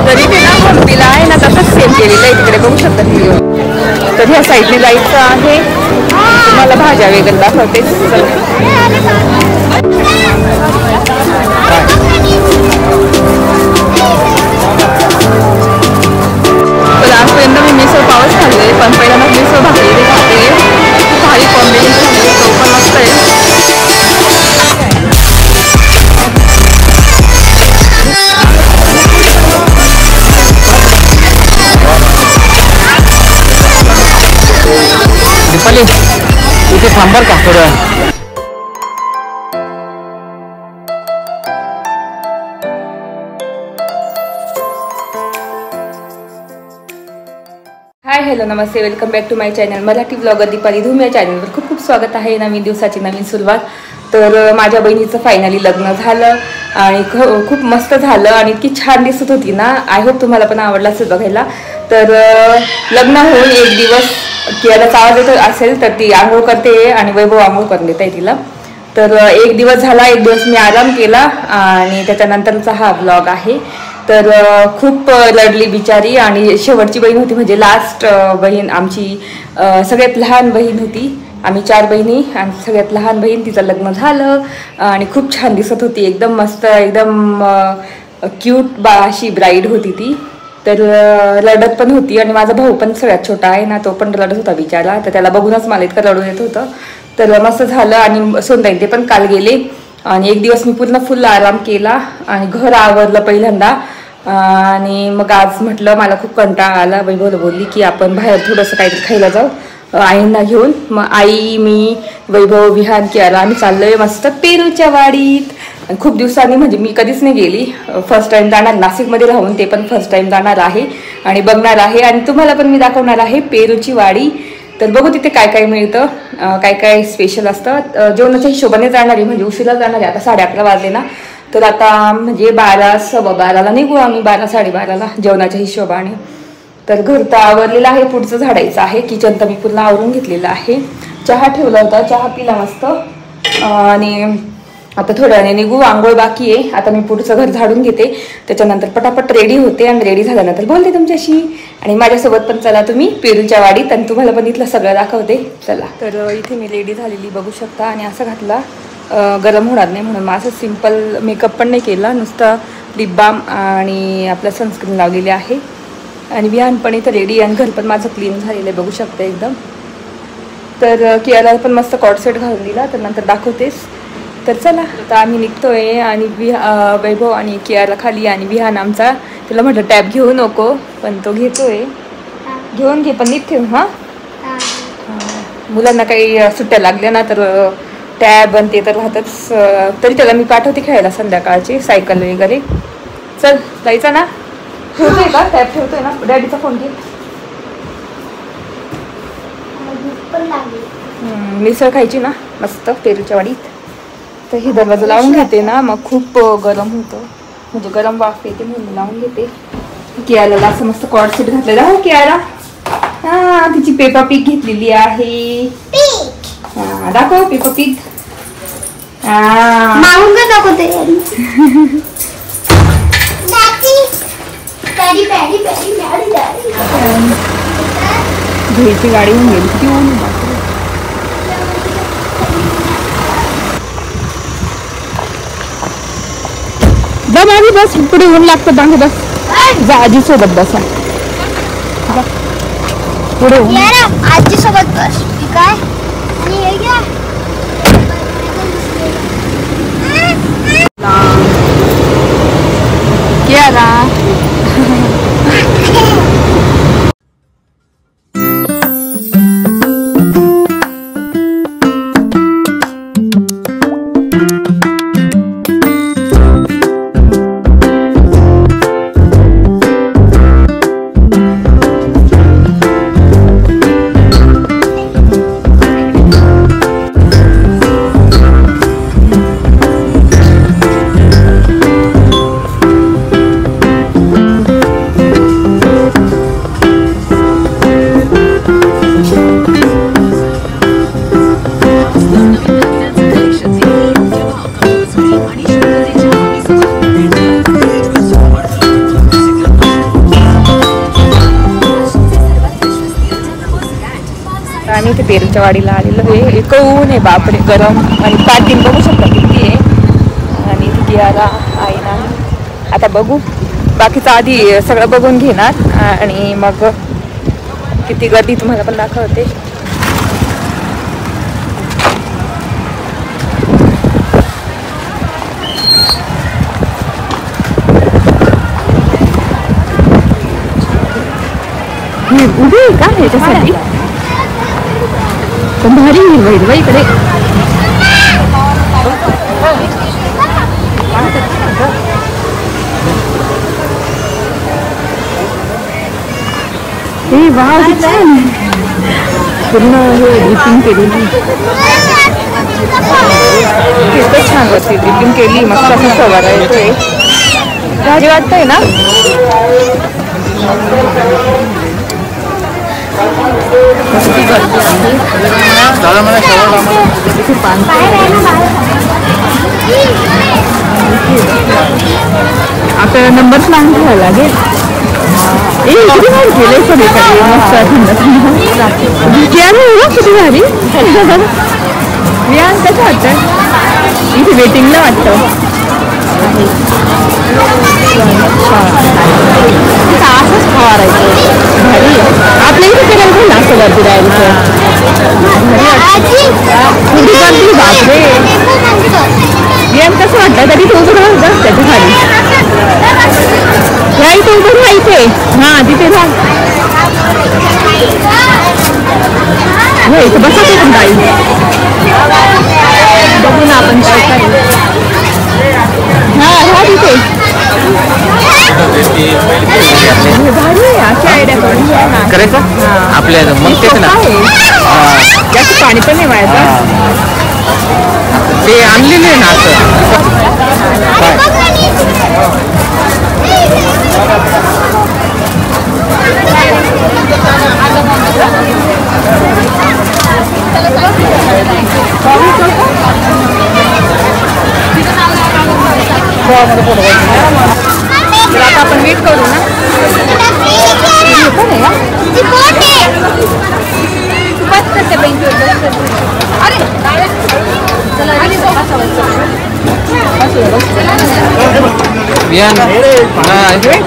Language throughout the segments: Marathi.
तरी ते ना हंपीला आहे ना तसंच सेम केलेलं आहे तिकडे बघू शकता व्हिडिओ. तर ह्या साईडने जायचं आहे. तुम्हाला भाज्या वगैरे दाखवते. तर आजपर्यंत मी मिसळ पावच खाल्ले, पण पहिल्यांदा मिसळ भाकरी खाते. खूप भारी कॉम्बिनेशन आहे, तो पण मस्त आहे. इथे थांबर का थोडं. हाय हॅलो नमस्ते, welcome back to my channel Marathi blogger Deepali Dhoom. या चॅनलवर खूप खूप स्वागत आहे. नवीन दिवसाची नवीन सुरुवात. तर माझ्या बहिणीचं फायनली लग्न झालं आणि खूप मस्त झालं आणि इतकी छान दिसत होती ना. आय होप तुम्हाला पण आवडलं असेल बघायला. तर लग्न होऊन एक दिवस कियाला आवाज येत असेल तर ती आंघोळ करते आणि वैभव आंघोळ करून देत आहे तिला. तर एक दिवस झाला, एक दिवस मी आराम केला आणि त्याच्यानंतरचा हा ब्लॉग आहे. तर खूप रडली बिचारी आणि शेवटची बहीण होती, म्हणजे लास्ट बहीण आमची सगळ्यात लहान बहीण होती. आम्ही 4 बहिणी आणि सगळ्यात लहान बहीण तिचं लग्न झालं आणि खूप छान दिसत होती. एकदम मस्त, एकदम क्यूट अशी ब्राईड होती ती. तर रडत पण होती आणि माझा भाऊ पण सगळ्यात छोटा आहे ना, तो पण रडत होता बिचारा. तर त्याला बघूनच मला इतकं रडू येत होतं. तर मस्त झालं आणि सोनताई ते पण काल गेले आणि एक दिवस मी पूर्ण फुल आराम केला आणि घर आवरलं पहिल्यांदा. आणि मग आज म्हटलं मला खूप कंटाळा आला. वैभवला बोलली की आपण बाहेर थोडंसं काहीतरी खायला जाऊ आईंना घेऊन. मग आई, मी, वैभव, विहान, कियारा आम्ही चाललोय मस्त पेरूच्या वाडीत. खूप दिवसांनी, म्हणजे मी कधीच नाही गेली, फर्स्ट टाइम जाणार. नाशिकमध्ये राहून ते पण फर्स्ट टाइम जाणार आहे आणि बघणार आहे आणि तुम्हाला पण मी दाखवणार आहे पेरूची वाडी. तर बघू तिथे काय काय मिळतं, काय काय स्पेशल असतं. जेवणाच्या हिशोबाने जाणार आहे, म्हणजे उशिरा जाणार आहे. आता 11:30 वाजले ना, तर आता म्हणजे 12, 12:15 निघू आम्ही, 12, 12:30 जेवणाच्या हिशोबाने. तर घर तर आवरलेलं आहे, पुढचं झाडायचं आहे. किचन तर मी पूर्ण आवरून घेतलेलं आहे. चहा ठेवला होता, चहा पिला मस्त आणि आता थोड्या वेळाने निघू. आंघोळ बाकी आहे. आता मी पुढचं घर झाडून घेते, त्याच्यानंतर पटापट रेडी होते आणि रेडी झाल्यानंतर बोलते तुमच्याशी. आणि माझ्यासोबत पण चला तुम्ही पेरूच्या वाडीत आणि तुम्हाला पण इथलं सगळं दाखवते. चला. तर इथे मी रेडी झालेली बघू शकता आणि असं घातला गरम होणार नाही म्हणून. माझं सिम्पल मेकअप पण नाही केला, नुसता लिप बाम आणि आपलं सनस्क्रीन लावलेली आहे. आणि विहान पण इथं रेडी आणि घर पण माझं क्लीन झालेलं आहे बघू शकता एकदम. तर कियाला पण मस्त कॉर्डसेट घालून दिला, तर नंतर दाखवतेस. तर चला आता आम्ही निघतोय आणि वैभव आणि कियाला खाली आणि विहान आमचा, तिला म्हटलं टॅब घेऊ नको पण तो घेतोय. घेऊन घे पण नीट ठेव. हां, मुलांना काही सुट्ट्या लागल्या ना तर टॅब आणि ते तर राहतच. तरी त्याला मी पाठवते खेळायला संध्याकाळची, सायकल वगैरे. चल जायचं ना. ठेवतोय का टॅब? ठेवतोय ना. डॅडीचा फोन घे. मिसळ खायची ना मस्त पेरूच्या वाडीत. तर हे दरवाजा लावून घेते ना, मग खूप गरम होतं, म्हणजे गरम वाफ येते म्हणून लावून घेते. कियाला असं मस्त कॉर्डसेट घातलेला हो कियाला. हा, तिची पेपा पिग घेतलेली आहे. हा, दाखव पेपा पिग. घ्यायची गाडी होऊन गेली घेऊन. जा माझी बस पुढे ऊन लागतं बांग. बस जा आजी सोबत बसा पुढे आजी सोबत बस. काय कियारा इथे पेरूच्या वाडीला आलेलो आहे. इतकं ऊन आहे बापरे, गरम. आणि पार्किंग बघू शकता किती आहे. आणि कियारा आहे ना. आता बघू बाकीचं आधी सगळं बघून घेणार आणि मग किती गर्दी तुम्हाला पण दाखवते. उभे का ह्याच्यासाठी पण भारी हिरवा इकडे. हे वाव छान पूर्ण हे ड्रिपिंग केलेली. किती छान होती ड्रिपिंग केली. मस्त असं फवारा येतोय. भारी वाटतंय ना. आपल्याला नंबर प्लॅन घ्यावा लागेल. किती भारी केलंय सगळीकडे. मस्त थंड किती भारी. विहान कसं वाटतं इथे वेटिंगला वाटतं. असंच फवारायचं भारी. आपल्या इथे केलं पण असं गर्दी राहायचं. कुठे गर्दी बापरे. विहान कसं वाटतं तरी तो उभं राहतं त्याच्या खाली. ह्या इथे उभं राहायचे. हा तिथे राहा. इथं बसा ते पण गाडी. बघू ना आपण काय करू. हा राहा तिथे. भारी अशी आयडिया करून करायचं आपल्याला. मग तेच ना त्याचं पाणी पण नाही व्हायचं. ते आणलेले आहे ना तर आता आपण वेट करू ना.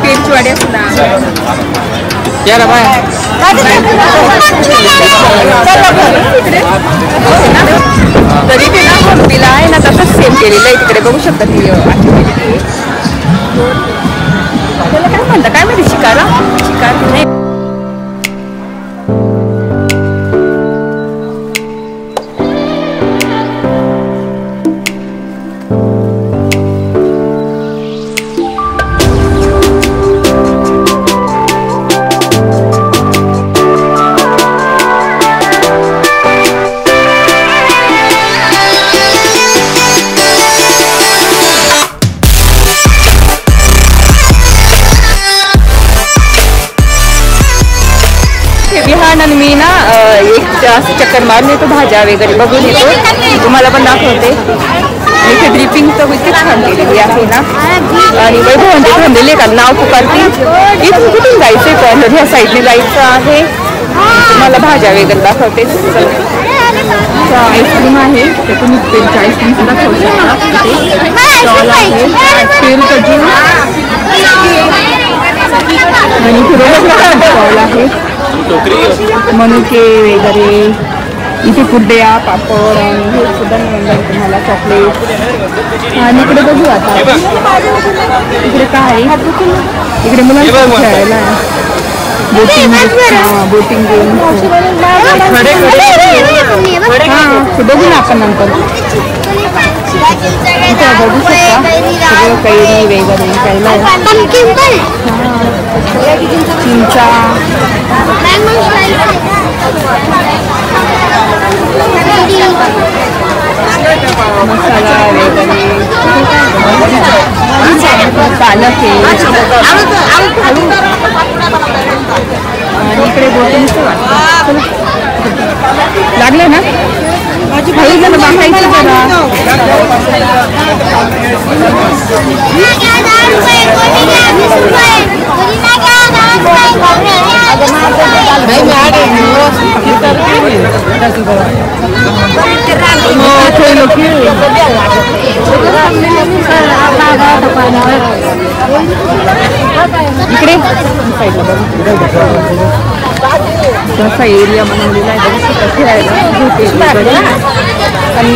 पेरचीवाडी असता तरी ते ना हंपीला आहे ना तसंच सेम केलेलं आहे. तिकडे बघू शकता ती त्याला काय म्हणतात काय माहिती. शिकार नाही. आणि मी ना एक जास्त चक्कर मारून येतो. भाज्या वगैरे बघून येतो. तुम्हाला पण दाखवते. इथे ड्रिपिंग तर इतकी छान केलेली आहे ना. आणि वैभव थांबलेले का नाव पुकारते. इथून कुठून जायचंय पण ह्या साईडने जायचं आहे. तुम्हाला भाज्या वगैरे दाखवते. आईस्क्रीम आहे त्यातून त्यांची आईस्क्रीम सुद्धा खाऊ शकता. स्टॉल आहे. पेरू कजू आणि स्टॉल आहे. मनुके वगैरे इथे कुरड्या पापड आणि हे सुद्धा मिळणार तुम्हाला. चॉकलेट. आणि इकडे बघू आता इकडे काय आहे. इकडे मुलांना खेळायला बोटिंग गेम. हां ते बघू ना आपण नंतर. इथं बघू शकता सगळं कैरी वगैरे खायला. चिंचा मसाला वगैरे पालक आहे. आणि इकडे बोटिंगचं वाटतं लागलं ना. हळू जरा बघायचं जरा. इकडे कसा एरिया बनवलेला आहे खेळायला आणि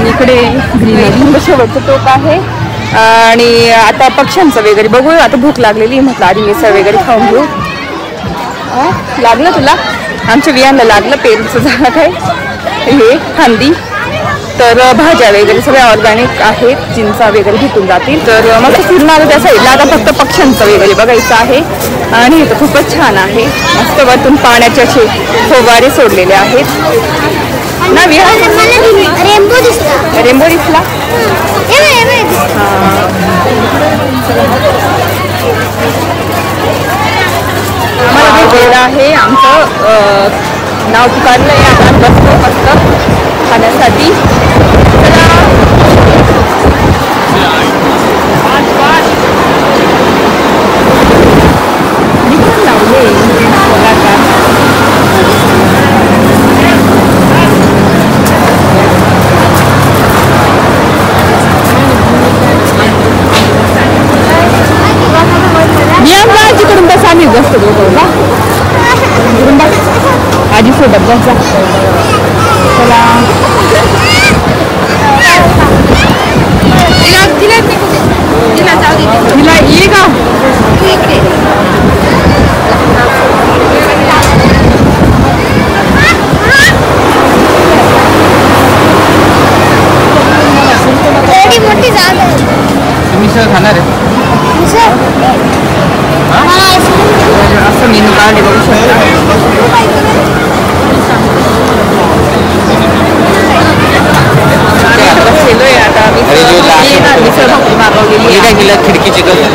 इकडे ग्रीनरी शेवटचं टोक आहे. आणि आता पक्ष्यांचं वगैरे बघू. आता भूक लागलेली म्हटलं आधी मिसळ वगैरे खाऊन घेऊ. लागलं तुला? आमच्या वियांना लागलं पेरूचं झाड आहे हे फांदी. तर भाज्या वगैरे सगळ्या ऑर्गॅनिक आहेत, चिंचा वगैरे भेटून जातील. तर मस्त फिरणार त्या साईडला आता फक्त पक्ष्यांचं वगैरे बघायचं आहे. आणि इथं खूपच छान आहे, मस्त वरतून पाण्याचे असे फवारे सोडलेले आहेत ना. रेनबो दिसला. रेनबो दिसला. आम्हाला भेटलेलं आहे, आमचं नाव पुकारलं आहे. आता बसतो मस्त खाण्यासाठी. आजीकडून बस आम्ही बसतो दोघं का आजी सोबत बसा. चला तिला ये का मोठी जागा मिसळ खाणार आहे असं मेनू कार्ड बघू शकता. बसलेलोय आता मिसळ भाकरी मागवलेली काय केलं खिडकीचे काढून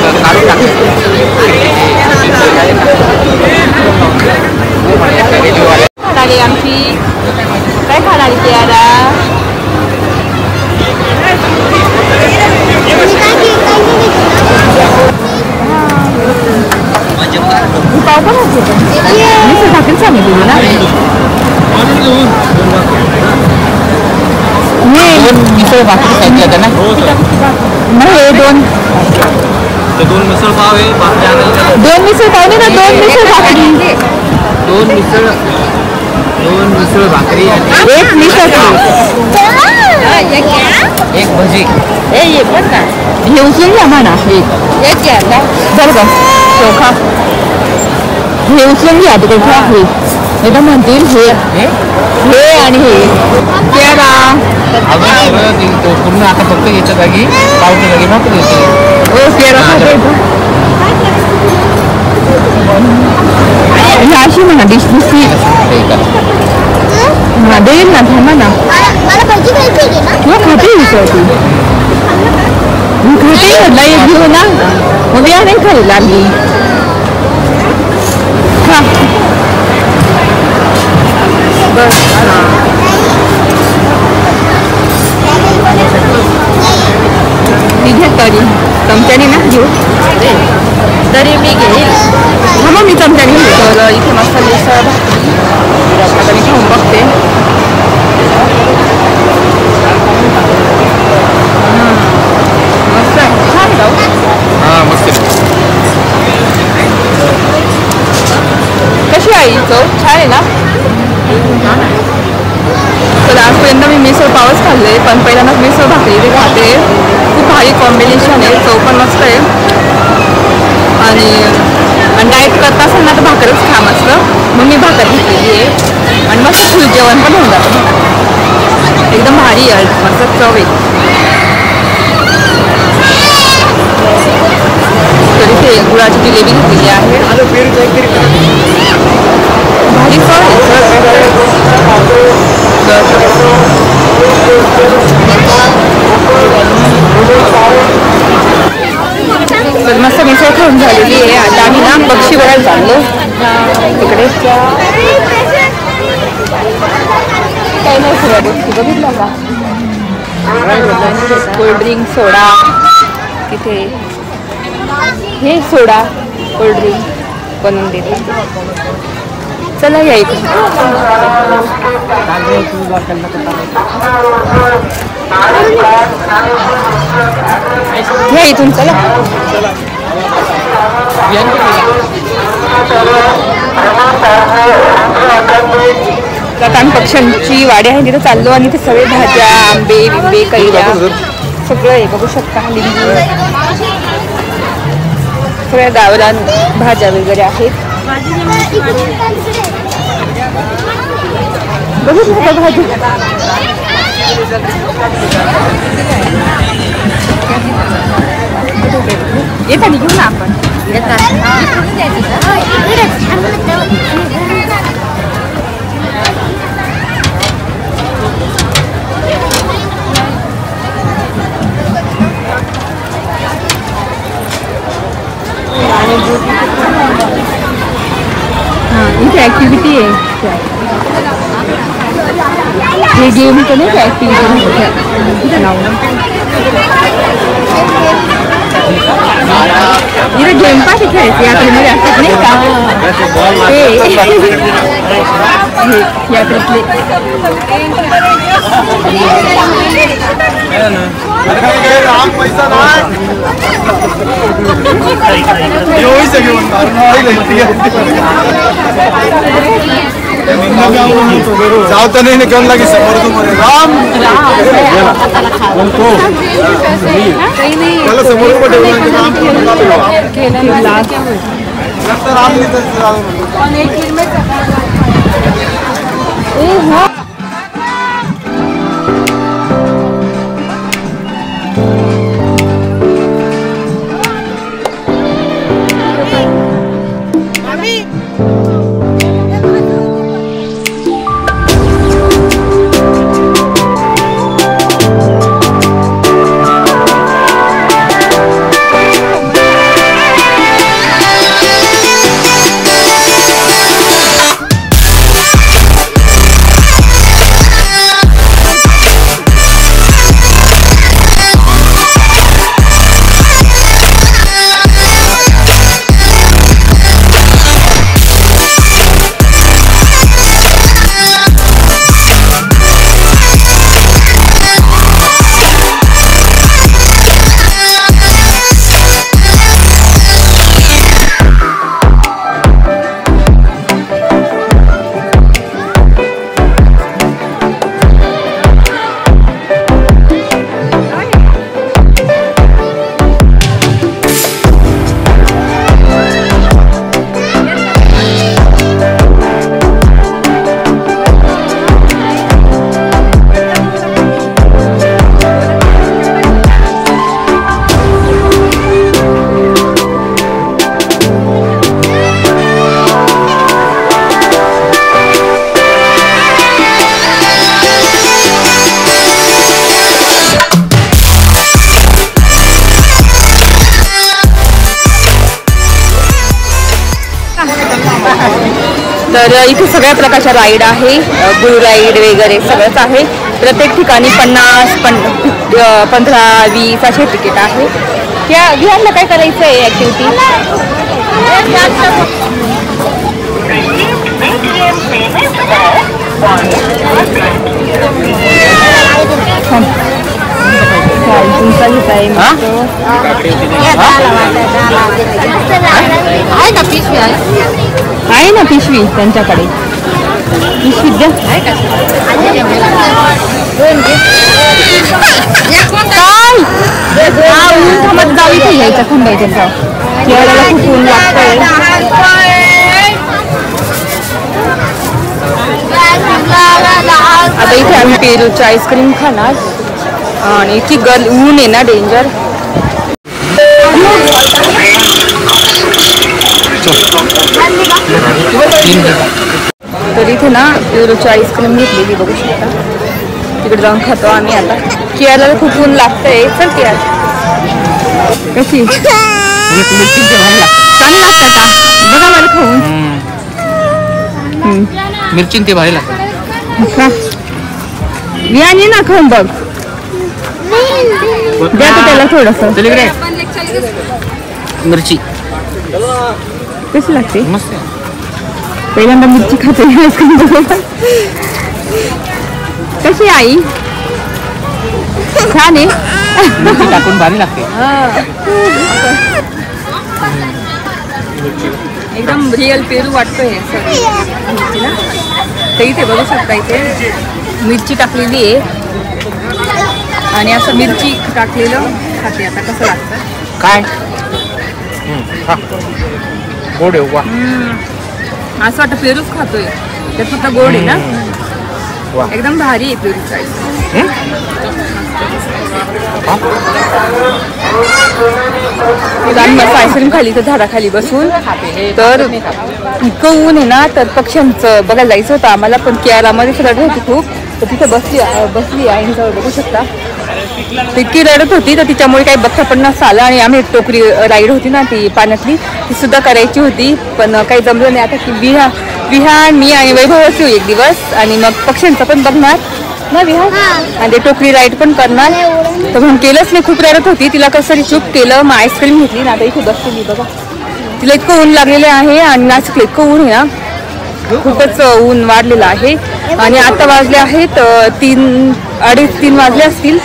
खाणारी आमची काय खाणारी ती आता पाव पण मिसळ भाकरी सांगितली ना. मिसळ भाकरी सांगितलं ना. हे दोन मिसळ पाव आहे. दोन मिसळ पाव नाही ना, दोन मिसळ भाकरी. दोन मिसळ भाकरी एक मिसळ एक भजी. हे उचलून घ्या म्हणा. एक घ्या बरं का चोखा हे उचलून घ्या तिकडे. हे तर म्हणतील हे आणि हे केळा पूर्ण आता फक्त याच्या जागी पावच्या जागी भाकरी येते. अशी म्हणा डिश दुसरी देईल ना. थांबा ना खाते विचारते खाते म्हटलं एक घेऊ ना. मग या नाही खाली लागली खा बस. मी घे तरी चमच्याने ना घेऊ तरी मी घेईल. हा मग मी चमच्याने घेऊ. तर इथे मस्त मिसळ आता मी खाऊन बघते. मस्त आहे, छान जाऊ. हां मस्त. कशी आहे चव? छान आहे ना. तर आजपर्यंत मी मिसळ पावच खाल्ले, पण पहिल्यांदाच मिसळ भाकरी इथे खाते. खूप भारी कॉम्बिनेशन आहे, चव पण मस्त आहे. आणि डाएट करत असेल ना तर भाकरच खा मस्त. मग मी भाकर घेतलेली आहे आणि मस्त फुल जेवण पण होऊन जातं. एकदम भारी आहे, मस्त चव आहे. तर इथे गुळाची जिलेबी घेतलेली आहे. भारी चव आहे. तर मस्त मिसळ खाऊन झालेली आहे. आता आम्ही ना पक्षी बघायला चाललो तिकडे. काही नाही सगळ्या गोष्टी बघितल्या का. कोल्ड्रिंक सोडा तिथे हे सोडा कोल्ड्रिंक बनवून देतात. चला या इकडे. या इथून चला. लताम पक्ष्यांची वाडी आहे तिथे चाललो आणि ते सगळे भाज्या आंबे बिंबे कैऱ्या सगळं आहे बघू शकता. लिंबू सगळ्या गावरान भाज्या वगैरे आहेत. बघू शकता भाजी येताना घेऊ ना आपण. इथे ऍक्टिव्हिटी आहे. हे गेम तर नाही का ऍक्टिव्हिटी इथे गेम पाठी खेळायचे यात्रेमध्ये असतात नाही का ते यात्रेतले. जाता नहीं निकल लगी समोर तुम्हारे राम चलो समोर को तर इथे सगळ्या प्रकारच्या राईड आहे. बुल राईड वगैरे सगळंच आहे. प्रत्येक ठिकाणी 50, 15, 20 असे तिकीट आहे. त्या विहारला काय करायचं आहे ॲक्टिव्हिटी? आहे ना पिशवी त्यांच्याकडे. पिशवी द्या. ऊन जाऊ इथे घ्यायचं थंड आहे त्यांचा. केळाला खूप ऊन लागतंय. आता इथे आम्ही पेरूची आईस्क्रीम खाणार आणि इतकी ऊन आहे ना डेंजर. तर इथे ना पेरूची आईस्क्रीम घेतलेली बघू शकता. तिकडे जाऊन खातो आम्ही आता. केळाला खूप ऊन लागतंय. चल केळा कशी छान लागतं का बघा मला खाऊन. मिरची ते भारी लागतं. याने ना खाऊन बघ. द्या तर त्याला थोडंसं. मिरची कशी लागते? मस्त. पहिल्यांदा मिरची खाते आईस्क्रीम बरोबर. कशी आई? छान आहे. मिरची टाकून भारी लागते. एकदम रिअल पेरू वाटतोय मिरची ना. तर इथे बघू शकता इथे मिरची टाकलेली आहे आणि असं मिरची टाकलेलं खाते. आता कसं लागतं काय गोड आहे वा. असं वाटतं पेरूच खातोय. त्यात फक्त गोड आहे ना. वा. एकदम भारी आहे पेरूच आईस्क्रीम. आम्ही मस्त आईस्क्रीम खाली तर झाडाखाली बसून. तर इतकं ऊन आहे ना तर पक्ष्यांचं बघायला जायचं होतं आम्हाला पण केरळामध्ये रडत होती खूप. तर तिथं बसली आईंजवळ बघू शकता. इतकी रडत होती तर तिच्यामुळे काही बघता पण नसं आलं. आणि आम्ही टोकरी राईड होती ना ती पाण्यातली ती सुद्धा करायची होती पण काही जमलं नाही. आता की विहान मी आणि वैभवच येऊ एक दिवस आणि मग पक्ष्यांचं पण बघणार ना विहान आणि ते टोकरी राईड पण करणार. तर म्हणून केलंच नाही. खूप रडत होती. तिला कसं चूप केलं. मग आईस्क्रीम घेतली ना आता इथे बसलेली बघा. तिला इतकं ऊन लागलेलं आहे आणि नाशिकला इतकं ऊन आहे ना. खूपच ऊन वाढलेलं आहे. आणि आता वाजले आहेत 3-3:30 वाजले असतील.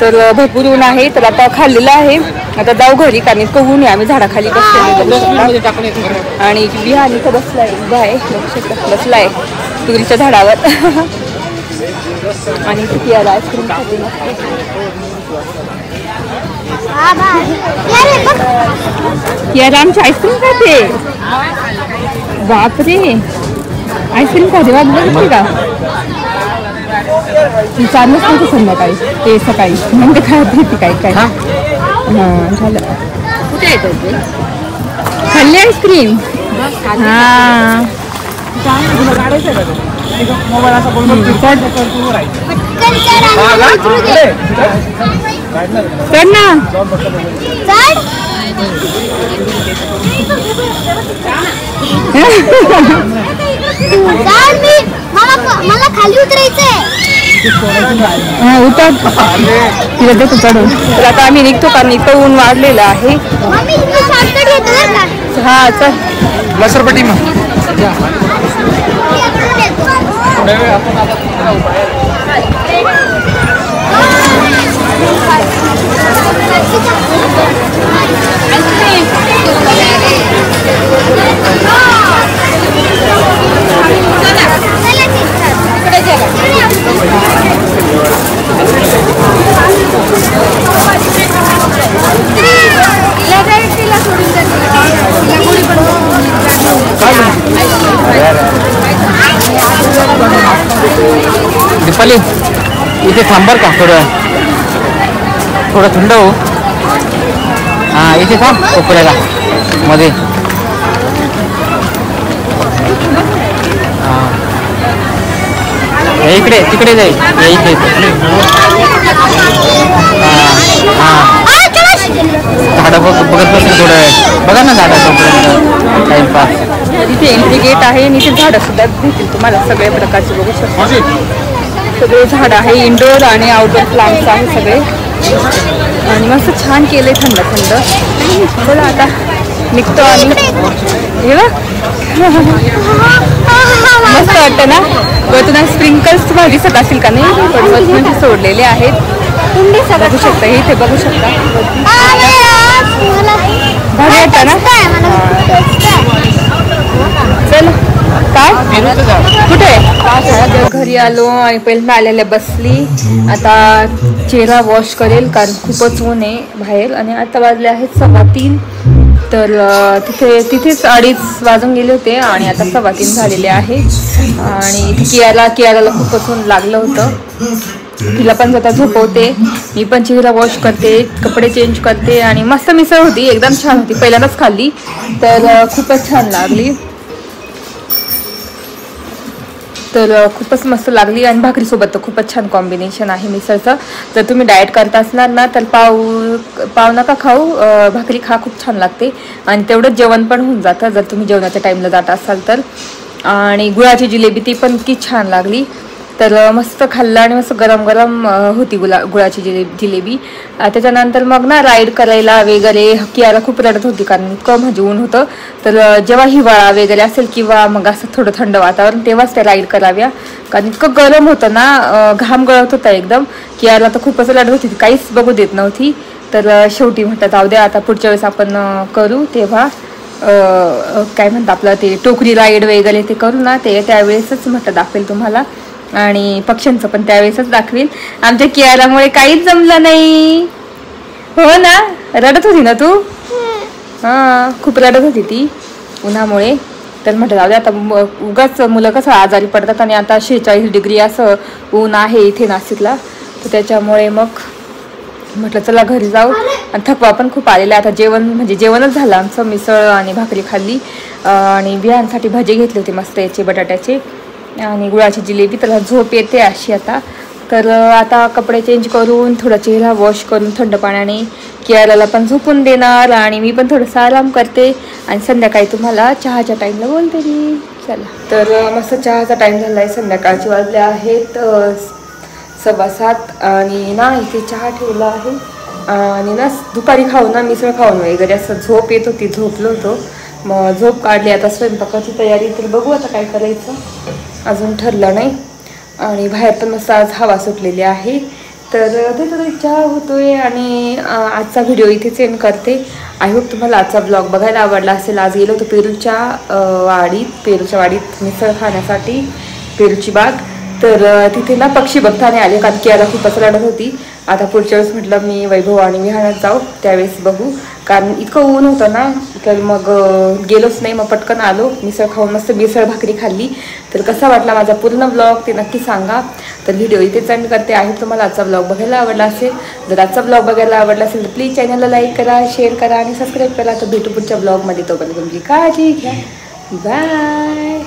तर भरपूर ऊन आहे. तर आता खाल्लेलं आहे. आता जाऊ घरी कारण इतकं ऊन आहे. आम्ही झाडाखाली बसलेलो आणि विहान इथं बसलाय उभा आहे बसलाय तुरीच्या झाडावर. आणि किती याला आईस्क्रीम खाते मस्त. यार आमची आईस्क्रीम खाते. बापरे आईस्क्रीम खाते वाट बघते का. चाललंच नव्हतं संध्याकाळी ते सकाळी म्हणजे खात होती काय काय. हां झालं. कुठे येतो ते खाल्ली आईस्क्रीम. हां चढ ना. मला खाली उतरायचंय. उतर तिला देतो चढून. तर आता आम्ही निघतो कारण इतकं ऊन वाढलेलं आहे. हा चल लसरपट्टी मग दीपाली इथे थांबर का थोडं थंड हो. हां इथे थांब कोपऱ्याला मध्ये. हां इकडे तिकडे जाईल इथे. हां झाडं बघत बसेल थोडं वेळ. बघा ना झाडं टाइमपास. इथे एंट्री गेट आहे आणि इथे झाडं सुद्धा भेटतील तुम्हाला सगळ्या प्रकारचे बघू शकता. सगळे झाडं आहे. इंडोर आणि आउटडोर प्लांट्स आहे सगळे. आणि मस्त छान केले थंड थंड. बोला आता निघतो आम्ही. हे मस्त वाटतं ना. वरतून स्प्रिंकल्स तुम्हाला दिसत असतील का नाही पण वरतून सोडलेले आहेत. बघू शकता इथे बघू शकता. भारी वाटतं ना. चल काय कुठे घरी आलो आणि पहिल्यांदा आलेल्या बसली. आता चेहरा वॉश करेल कारण खूपच ऊन आहे बाहेर. आणि आता वाजले आहेत 3:15. तर तिथेच 2:30 वाजून गेले होते आणि आता 3:15 झालेले आहे. आणि कियाराला खूपच ऊन लागलं होतं. तिला पण जाता झोपवते. मी पण चेहरा वॉश करते कपडे चेंज करते. आणि मस्त मिसळ होती एकदम छान होती. पहिल्यांदाच खाल्ली तर खूपच छान लागली. तर खूपच मस्त लागली. आणि भाकरीसोबत तर खूपच छान कॉम्बिनेशन आहे मिसळचं. जर तुम्ही डाएट करत असणार ना तर पाव नका खाऊ. भाकरी खा खूप छान लागते. आणि तेवढंच जेवण पण होऊन जातं जर तुम्ही जेवणाच्या टाईमला जात असाल तर. आणि गुळाची जिलेबी ती पण की छान लागली. तर मस्त खाल्लं आणि मस्त गरम गरम होती गुळाची जिलेबी. त्याच्यानंतर मग ना राईड करायला वगैरे कियारा खूप रडत होती कारण इतकं म्हणजे ऊन होतं. तर जेव्हा हिवाळा वगैरे असेल किंवा मग असं थोडं थंड वातावरण तेव्हाच त्या राईड कराव्या, कारण इतकं गरम होतं ना, घाम गळत होता एकदम. कियारा तर खूपच रडत होती, काहीच बघू देत नव्हती. तर शेवटी म्हटलं जाऊ द्या, आता पुढच्या वेळेस आपण करू तेव्हा काय म्हणतात आपलं ते टोकरी राईड वगैरे ते करू ना, ते त्यावेळेसच म्हटलं दाखवेल तुम्हाला. आणि पक्ष्यांचं पण त्यावेळेसच दाखवेल. आमच्या कियारामुळे काहीच जमलं नाही. हो ना, रडत होती ना तू? हां, खूप रडत होती ती उन्हामुळे. तर म्हटलं जाऊ दे आता, उगाच मुलं कसं आजारी पडतात आणि आता 46 डिग्री असं ऊन आहे इथे नाशिकला. तर त्याच्यामुळे मग म्हटलं चला घरी जाऊ. आणि थकवा पण खूप आलेला. आता जेवणच झालं आमचं. मिसळ आणि भाकरी खाल्ली आणि बियांसाठी भजे घेतले होते मस्त याचे बटाट्याचे आणि गुळाची जिलेबी. त्याला झोप येते अशी आता. तर आता कपडे चेंज करून थोडा चेहरा वॉश करून थंड पाण्याने कियाराला पण झोपून देणार आणि मी पण थोडंसं आराम करते आणि संध्याकाळी तुम्हाला चहाच्या टाईमला बोलते मी. चला, तर मस्त चहाचा टाईम झाला आहे. संध्याकाळचे वाजले आहेत 7:15 आणि ना इथे चहा ठेवला आहे. आणि ना दुपारी खाऊन ना मिसळ खाऊन वगैरे असं झोप येत होती, झोपलो होतो. मग झोप काढली. आता स्वयंपाकाची तयारी. तर बघू आता काय करायचं, अजून ठरलं नाही. आणि बाहेर पण मस्त आज हवा सुटलेली आहे. तर ते चहा होतोय आणि आजचा व्हिडिओ इथेच एंड करते. आय होप तुम्हाला आजचा ब्लॉग बघायला आवडला असेल. आज गेलो होतो पेरूच्या वाडीत मिसळ खाण्यासाठी, पेरूची बाग. तर तिथे ना पक्षी बघताना आले, कारण कियारा खूपच रडत होती. आता पुढच्या वेळेस म्हटलं मी वैभव आणि विहानात जाऊ, त्यावेळेस बघू, कारण इतकं ऊन होतं ना. तर मग गेलोच नाही. मग पटकन आलो, मिसळ खाऊन मस्त मिसळ भाकरी खाल्ली. तर कसा वाटला माझा पूर्ण ब्लॉग ते नक्की सांगा. तर व्हिडिओ इथेच एंड करते. आहे तुम्हाला आजचा ब्लॉग बघायला आवडला असेल. जर आजचा ब्लॉग बघायला आवडला असेल तर प्लीज चॅनलला लाईक करा, शेअर करा आणि सबस्क्राईब करा. तर भेटू पुढच्या ब्लॉगमध्ये. तोपर्यंत तुमची काळजी घ्या. बाय.